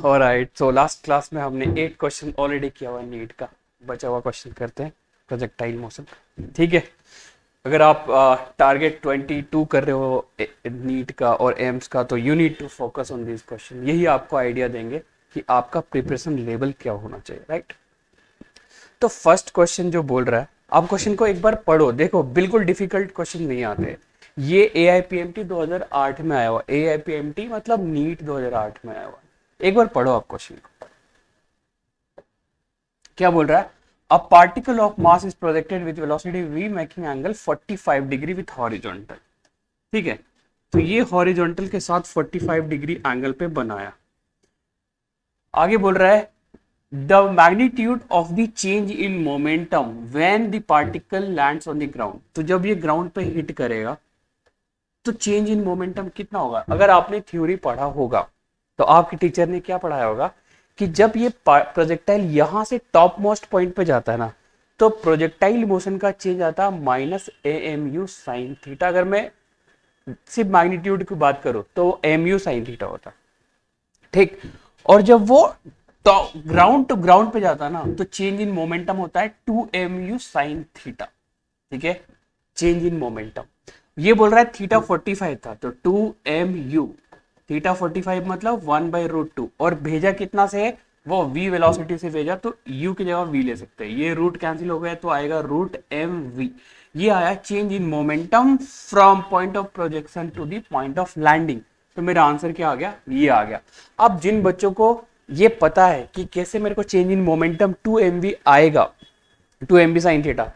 Alright, so last class में हमने 8 question already किया हुआ नीट का। बचा हुआ क्वेश्चन करते हैं प्रोजेक्टाइल मोशन। ठीक है, अगर आप टारगेट 22 कर रहे हो नीट का और एम्स का, तो you need to focus on this question. यही आपको आइडिया देंगे कि आपका प्रिपरेशन लेवल क्या होना चाहिए, राइट। तो फर्स्ट क्वेश्चन जो बोल रहा है, आप क्वेश्चन को एक बार पढ़ो, देखो बिल्कुल डिफिकल्ट क्वेश्चन नहीं आते। ये AIPMT 2008 में आया हुआ, AIPMT मतलब नीट 2008 में आया हुआ। एक बार पढ़ो आप क्वेश्चन को, क्या बोल रहा है। A particle of mass is projected with velocity v making angle 45 degree with horizontal. ठीक है, तो ये हॉरिजॉन्टल के साथ 45 डिग्री एंगल पे बनाया। आगे बोल रहा है the magnitude of the change in momentum when the particle lands on the ground. तो जब ये ग्राउंड पे हिट करेगा तो चेंज इन मोमेंटम कितना होगा। अगर आपने थ्योरी पढ़ा होगा तो आपके टीचर ने क्या पढ़ाया होगा कि जब ये प्रोजेक्टाइल यहां से टॉप मोस्ट पॉइंट पे जाता है ना, तो प्रोजेक्टाइल मोशन का चेंज आता है -AMU साइन थीटा। अगर मैं सिर्फ मैग्नीट्यूड की बात करूं तो MU साइन थीटा होता। ठीक, और जब वो ग्राउंड टू ग्राउंड पे जाता है ना, तो चेंज इन मोमेंटम होता है 2MU साइन थीटा। ठीक है, चेंज इन मोमेंटम। ये बोल रहा है थीटा 45 था, तो 2MU थीटा 45 मतलब 1/√2, और भेजा कितना से है, वो v वेलोसिटी से भेजा, तो u की जगह v ले सकते हैं। ये रूट कैंसिल हो गया तो आएगा √mv। ये आया change in momentum from point of projection to the point of landing. तो मेरा आंसर क्या आ गया, ये आ गया। अब जिन बच्चों को ये पता है कि कैसे मेरे को चेंज इन मोमेंटम 2mv आएगा, 2mv साइन थीटा,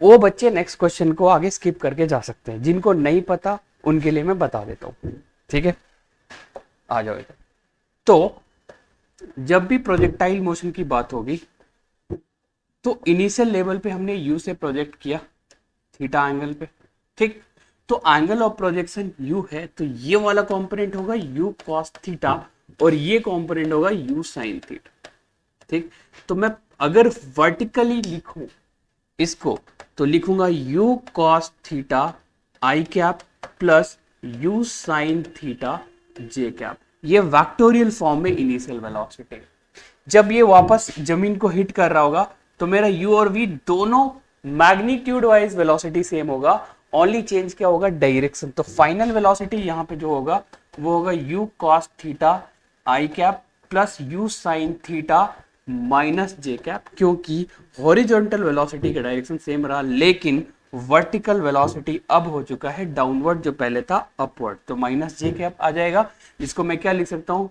वो बच्चे नेक्स्ट क्वेश्चन को आगे स्किप करके जा सकते हैं। जिनको नहीं पता उनके लिए मैं बता देता हूं। ठीक है, आ जाओ इधर। तो जब भी प्रोजेक्टाइल मोशन की बात होगी तो इनिशियल लेवल पे हमने u से प्रोजेक्ट किया थीटा एंगल पे। ठीक, तो एंगल ऑफ प्रोजेक्शन u है, तो ये वाला कंपोनेंट होगा u cos थीटा और ये कंपोनेंट होगा u sin थीटा। ठीक, तो मैं अगर वर्टिकली लिखूं इसको, तो लिखूंगा u cos theta i cap plus u sin theta j cap. ये वैक्टोरियल फॉर्म में इनिशियल वेलोसिटी। जब ये वापस जमीन को हिट कर रहा होगा तो मेरा u और v दोनों मैग्नीट्यूड वाइज वेलोसिटी सेम होगा, ओनली चेंज क्या होगा, डायरेक्शन। तो फाइनल वेलोसिटी यहां पे जो होगा वो होगा u cos theta i cap plus u sin theta minus j cap, क्योंकि हॉरिजॉन्टल वेलोसिटी का डायरेक्शन सेम रहा, लेकिन वर्टिकल वेलोसिटी अब हो चुका है डाउनवर्ड, जो पहले था अपवर्ड। तो माइनस j कैप आ जाएगा। इसको मैं क्या लिख सकता हूं,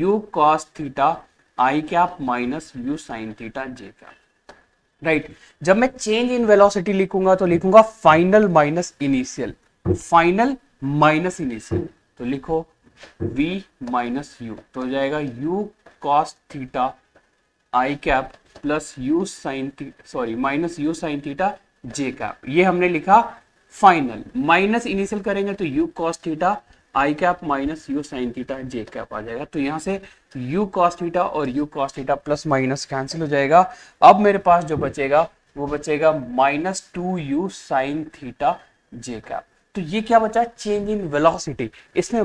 u cos theta i cap minus u sin theta j cap. Right, जब मैं चेंज इन वेलोसिटी लिखूंगा तो लिखूंगा final minus initial, final minus initial. तो लिखो v माइनस u, तो हो जाएगा u cos theta i cap plus u sin sorry minus u sin theta j cap. ये हमने लिखा फाइनल। माइनस इनिशियल करेंगे तो u cos theta i cap minus u sin theta j cap आ जाएगा। तो यहां से u cos थीटा और u cos theta plus minus cancel हो जाएगा। अब मेरे पास जो बचेगा वो बचेगा -2u sin theta j cap. तो ये क्या बचा, चेंज इन वेलोसिटी। इसमें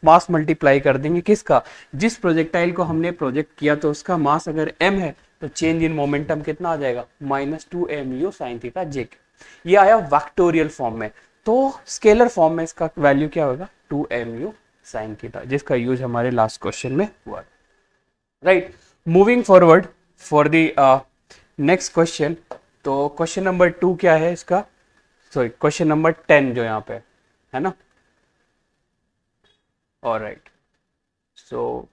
मास मल्टीप्लाई कर देंगे किसका, जिस प्रोजेक्टाइल को हमने प्रोजेक्ट किया तो उसका मास अगर m है तो चेंज इन मोमेंटम कितना आ जाएगा, -2mu sin थीटा j। ये आया वैक्टोरियल फॉर्म में। तो स्केलर फॉर्म में इसका वैल्यू क्या होगा, 2mu sin थीटा, जिसका यूज हमारे लास्ट क्वेश्चन में हुआ। Right, moving forward for the next question. तो क्वेश्चन नंबर 2 क्या है इसका, सॉरी क्वेश्चन नंबर 10 जो यहाँ पे है ना। Alright, so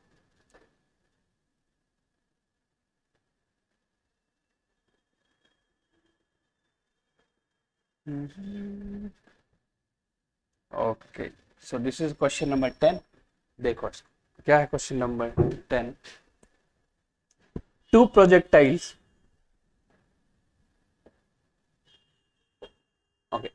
okay, so this is question number 10। देखो क्या है question number 10। Two projectiles, okay,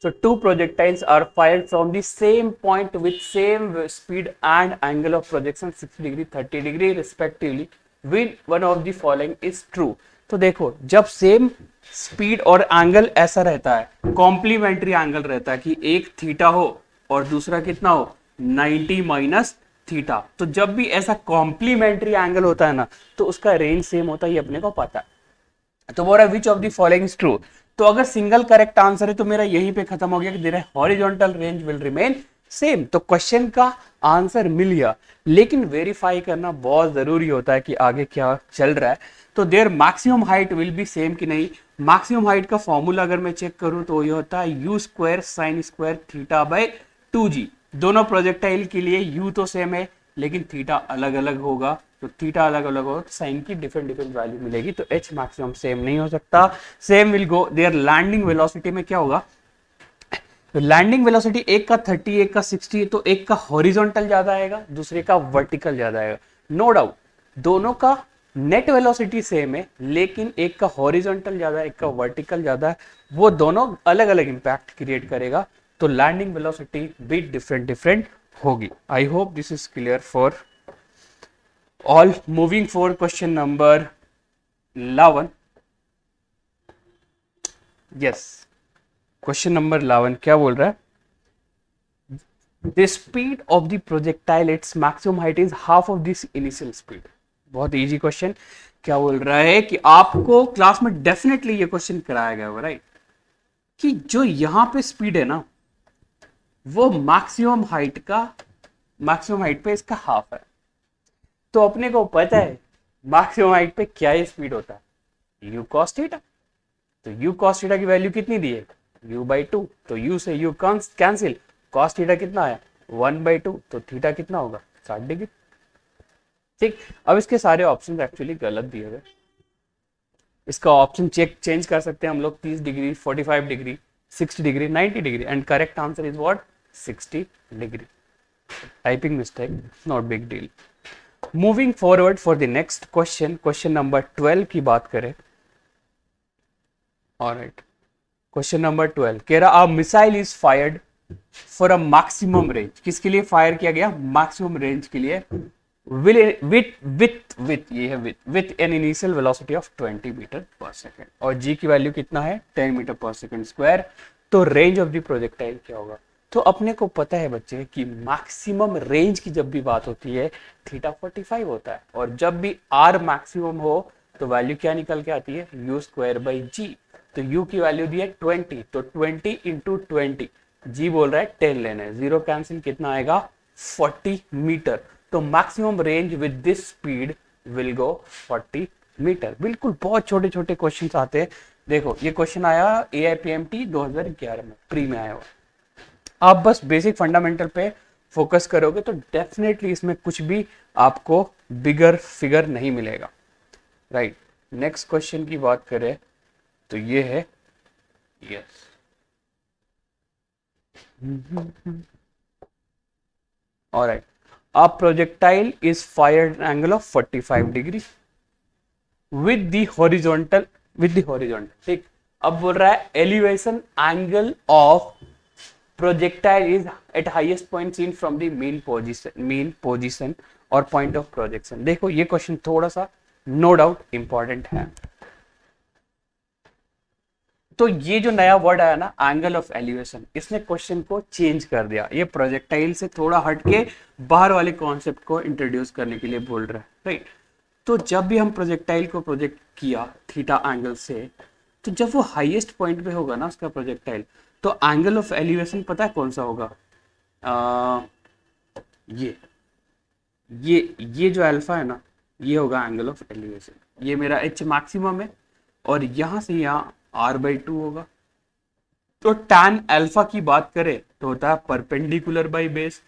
so two projectiles are fired from the same point with same speed and angle of projection 60 degree 30 degree respectively when one of the following is true। तो देखो जब same speed और angle ऐसा रहता है, complementary angle रहता है कि एक थीटा हो और दूसरा कितना हो 90 माइनस थीटा। तो जब भी ऐसा कॉम्प्लीमेंट्री एंगल होता है ना तो उसका रेंज सेम होता है, ये अपने को पता है। तो बोल रहा है which of the following is true. तो अगर सिंगल करेक्ट आंसर है तो मेरा यहीं पे खत्म हो गया कि दे रहा है horizontal range will remain same. तो क्वेश्चन का आंसर मिल गया, लेकिन वेरीफाई करना बहुत जरूरी होता है कि आगे क्या चल रहा है। तो there maximum height will be same कि नहीं। मैक्सिमम हाइट का फॉर्मूला अगर मैं चेक करूं तो ये होता है you square sine square theta by 2g। दोनों प्रोजेक्टाइल के लिए यू तो सेम है लेकिन थीटा अलग अलग होगा। तो थीटा अलग अलग होगा तो साइन की डिफरेंट डिफरेंट वैल्यू मिलेगी। तो एच मैक्सिमम सेम नहीं हो सकता। Same will go there landing velocity में क्या होगा, तो लैंडिंग वेलोसिटी एक का 30 एक का 60, तो एक का हॉरिजॉन्टल ज्यादा आएगा दूसरे का वर्टिकल ज्यादा आएगा। नो डाउट दोनों का नेट वेलोसिटी सेम है लेकिन एक का हॉरिजॉन्टल ज्यादा है एक का वर्टिकल ज्यादा है, वो दोनों अलग अलग इंपैक्ट क्रिएट करेगा। तो लैंडिंग वेलोसिटी भी डिफरेंट डिफरेंट होगी। I hope this is clear for all. Moving for question number 11। Yes, question number 11 क्या बोल रहा है, the speed of the projectile its maximum height is half of this initial speed. बहुत easy question. क्या बोल रहा है कि आपको क्लास में डेफिनेटली ये क्वेश्चन कराया गया होगा राइट, कि जो यहां पे स्पीड है ना वो मैक्सिमम हाइट पे इसका हाफ है। तो अपने को पता है मैक्सिमम हाइट पे क्या स्पीड होता है, यू कॉस थीटा। तो यू कॉस थीटा की वैल्यू कितनी दी है, u/2। तो u से u कैंसिल, कॉस थीटा कितना है 1/2, तो थीटा कितना होगा 60 डिग्री। ठीक, अब इसके सारे ऑप्शन एक्चुअली गलत दिए हुए। इसका ऑप्शन चेंज कर सकते हैं हम लोग, 30 degree 45 degree 60 degree 90 degree, and correct answer is what 60 degree. Typing mistake, not big deal. Moving forward for the next question, question number 12 की बात करें। ऑलराइट, क्वेश्चन नंबर 12 कह रहा a missile is fired for a maximum range. किसके लिए फायर किया गया, मैक्सिमम रेंज के लिए। With an initial velocity of 20 metre per second, और जी की वैल्यू कितना है 10 मीटर पर सेकेंड स्क्वायर। तो रेंज ऑफ द प्रोजेक्टाइल क्या होगा। तो अपने को पता है बच्चे कि मैक्सिमम रेंज की जब भी बात होती है थीटा 45 होता है, और जब भी आर मैक्सिमम हो तो वैल्यू क्या निकल के आती है यू स्क्वायर बाई जी। तो u की वैल्यू दी है 20, तो 20 इंटू 20, जी बोल रहा है 10 लेना है, जीरो कैंसिल कितना आएगा 40 मीटर। तो maximum range with this speed will go 40 metre. बिल्कुल बहुत छोटे छोटे क्वेश्चन आते हैं। देखो ये क्वेश्चन आया AIPMT 2011 में, प्री में आया हुआ। आप बस बेसिक फंडामेंटल पे फोकस करोगे तो डेफिनेटली इसमें कुछ भी आपको बिगर फिगर नहीं मिलेगा राइट। नेक्स्ट क्वेश्चन की बात करें तो ये है yes, alright, a projectile is fired at angle of 45 degree with the horizontal, ठीक। अब बोल रहा है elevation angle of projectile is at highest point seen from the main position और पॉइंट ऑफ प्रोजेक्शन। देखो ये क्वेश्चन थोड़ा सा नो डाउट इंपॉर्टेंट है। तो ये जो नया वर्ड आया ना एंगल ऑफ एलिवेशन, इसने क्वेश्चन को चेंज कर दिया। ये प्रोजेक्टाइल से थोड़ा हटके बाहर वाले कॉन्सेप्ट को इंट्रोड्यूस करने के लिए बोल रहा है राइट। तो जब भी हम प्रोजेक्टाइल को प्रोजेक्ट किया थीटा एंगल से, तो जब वो हाईएस्ट पॉइंट पे होगा ना उसका प्रोजेक्टाइल, तो एंगल ऑफ एलिवेशन पता है कौन सा होगा, ये जो अल्फा है ना ये होगा एंगल ऑफ एलिवेशन। ये मेरा एच मैक्सिमम है और यहां से यहाँ r/2 होगा। तो tan अल्फा की बात करें तो होता है परपेंडिकुलर बाई बेस।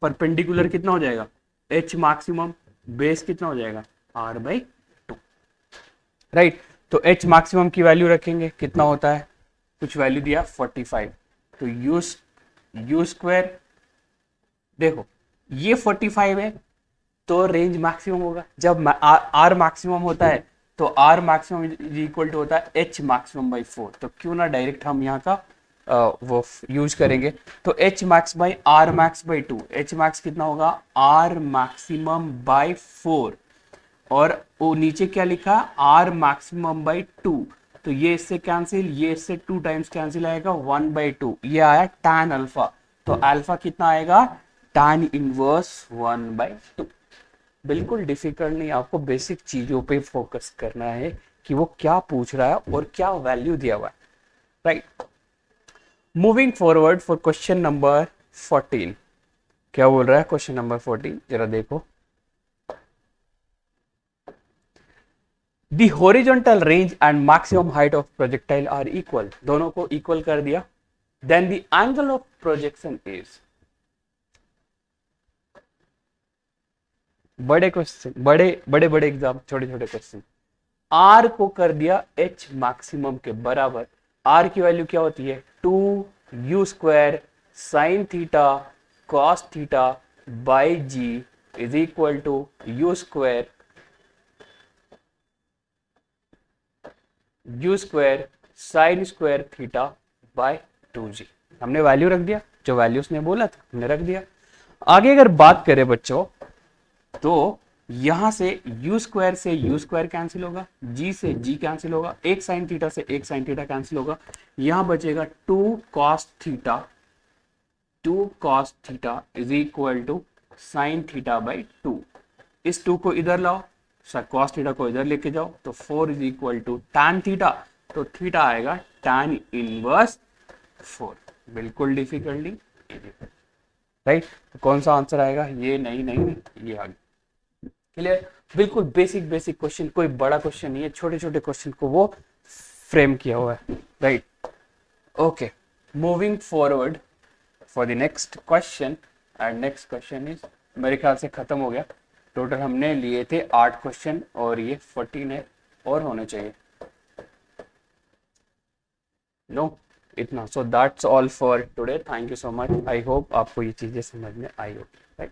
परपेंडिकुलर कितना हो जाएगा h मैक्सिमम, बेस कितना हो जाएगा r/2 राइट। तो h मैक्सिमम की वैल्यू रखेंगे कितना होता है, कुछ वैल्यू दिया 45, तो u स्क्वायर, देखो ये 45 है तो रेंज मैक्सिमम होगा। जब r मैक्सिमम होता है तो r maximum is equal to होता है h मैक्सिमम बाई 4। तो क्यों ना डायरेक्ट हम यहाँ का वो यूज करेंगे। तो h max by r max by 2, h max कितना होगा r मैक्सिमम बाई 4, और वो नीचे क्या लिखा r मैक्सिमम बाई 2। तो ये इससे कैंसिल, ये इससे 2 टाइम्स कैंसिल आएगा 1/2, ये आया tan अल्फा। तो अल्फा कितना आएगा tan इनवर्स 1/2। बिल्कुल डिफिकल्ट नहीं, आपको बेसिक चीजों पे फोकस करना है कि वो क्या पूछ रहा है और क्या वैल्यू दिया हुआ है, right. Moving forward for question number 14। क्या बोल रहा है क्वेश्चन नंबर 14, जरा देखो। The horizontal range and maximum height of projectile are equal, दोनों को इक्वल कर दिया। Then the angle of projection is, बड़े क्वेश्चन, बड़े बड़े बड़े एग्जाम, छोटे छोटे क्वेश्चन। आर को कर दिया एच मैक्सिमम के बराबर। आर की वैल्यू क्या होती है, 2u² sine theta cos theta by G is equal to u² sine square theta by 2g। हमने वैल्यू रख दिया, जो वैल्यू उसने बोला था हमने रख दिया। आगे अगर बात करें बच्चों, तो यहां से u² कैंसिल होगा, g से g कैंसिल होगा, एक साइन थीटा से एक साइन थीटा कैंसिल होगा। यहां बचेगा 2 cos theta is equal to sine theta by 2। इस 2 को इधर लाओ, cos थीटा को इधर लेके जाओ, तो 4 is equal to tan theta, तो थीटा आएगा tan इनवर्स 4। बिल्कुल डिफिकल्ट नहीं, राइट। तो कौन सा आंसर आएगा, ये नहीं, ये आ गया। क्लियर, बिल्कुल बेसिक क्वेश्चन, कोई बड़ा क्वेश्चन नहीं है, छोटे छोटे क्वेश्चन को वो फ्रेम किया हुआ है, right. Okay, moving forward for the next question, and next question is, मेरे ख्याल से खत्म हो गया। टोटल हमने लिए थे 8 क्वेश्चन और ये 14 है, और होने चाहिए। नो, इतना। So that's all for today, thank you so much. I hope आपको ये चीजें समझ में आई होगी, राइट।